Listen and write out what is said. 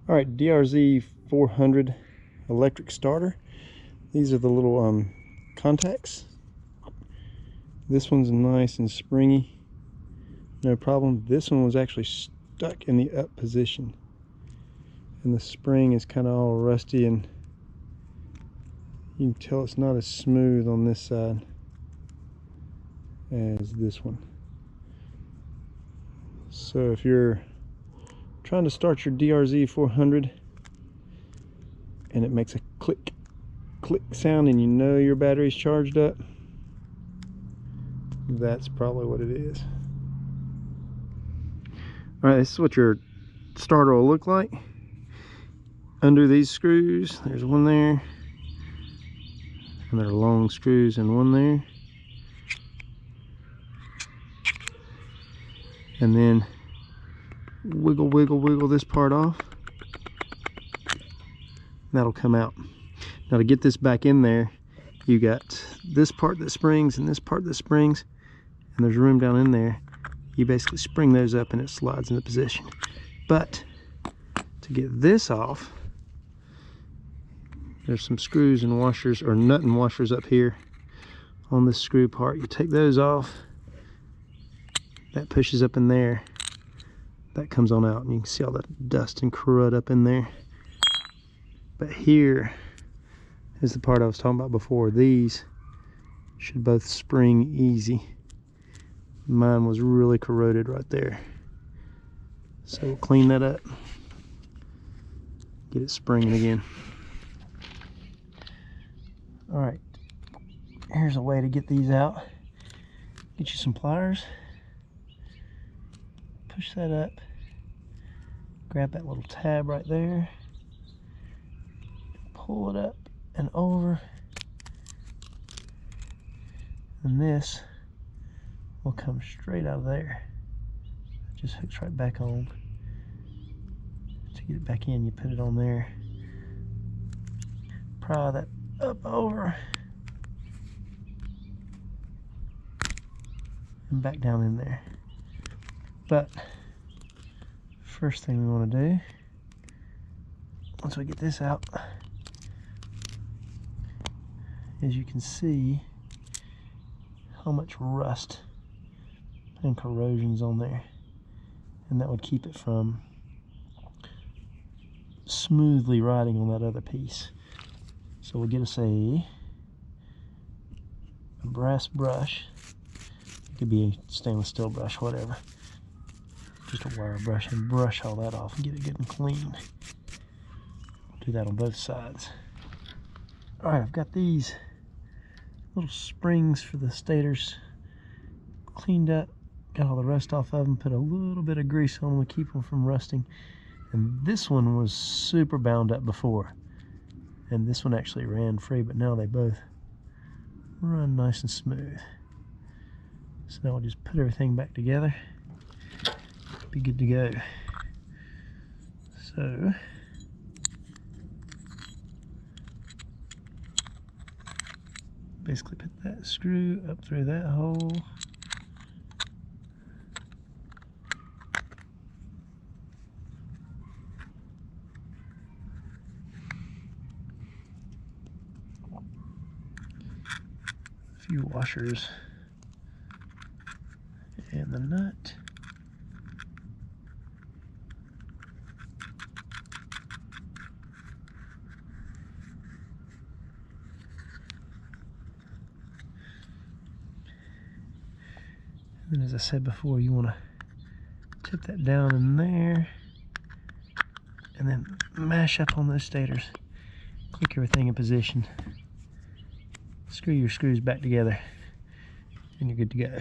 All right, DRZ400 electric starter. These are the little contacts. This one's nice and springy, no problem. This one was actually stuck in the up position, and the spring is kind of all rusty, and you can tell it's not as smooth on this side as this one. So if you're trying to start your DRZ400 and it makes a click sound and you know your battery's charged up, that's probably what it is. Alright, this is what your starter will look like. Under these screws, there's one there, and there are long screws and one there. And then wiggle this part off. That'll come out. Now to get this back in there, you got this part that springs and this part that springs, and there's room down in there. You basically spring those up and it slides into position. But to get this off, there's some screws and washers, or nut and washers up here on this screw part. You take those off, that pushes up in there, that comes on out, and you can see all that dust and crud up in there. But here is the part I was talking about before. These should both spring easy. Mine was really corroded right there, so we'll clean that up, get it springing again. All right, here's a way to get these out. Get you some pliers, push that up, grab that little tab right there, pull it up and over, and this will come straight out of there. It just hooks right back on. To get it back in, you put it on there, pry that up over, and back down in there. But first thing we want to do, once we get this out, is you can see how much rust and corrosion's on there, and that would keep it from smoothly riding on that other piece. So we'll get us a brass brush. It could be a stainless steel brush, whatever. Just a wire brush, and brush all that off and get it good and clean. Do that on both sides. Alright, I've got these little springs for the stators cleaned up, got all the rust off of them, put a little bit of grease on them to keep them from rusting. And this one was super bound up before, and this one actually ran free, but now they both run nice and smooth. So now we'll just put everything back together, be good to go. So basically put that screw up through that hole, a few washers and the nut. And then, as I said before, you want to tip that down in there and then mash up on those stators. Click everything in position. Screw your screws back together and you're good to go.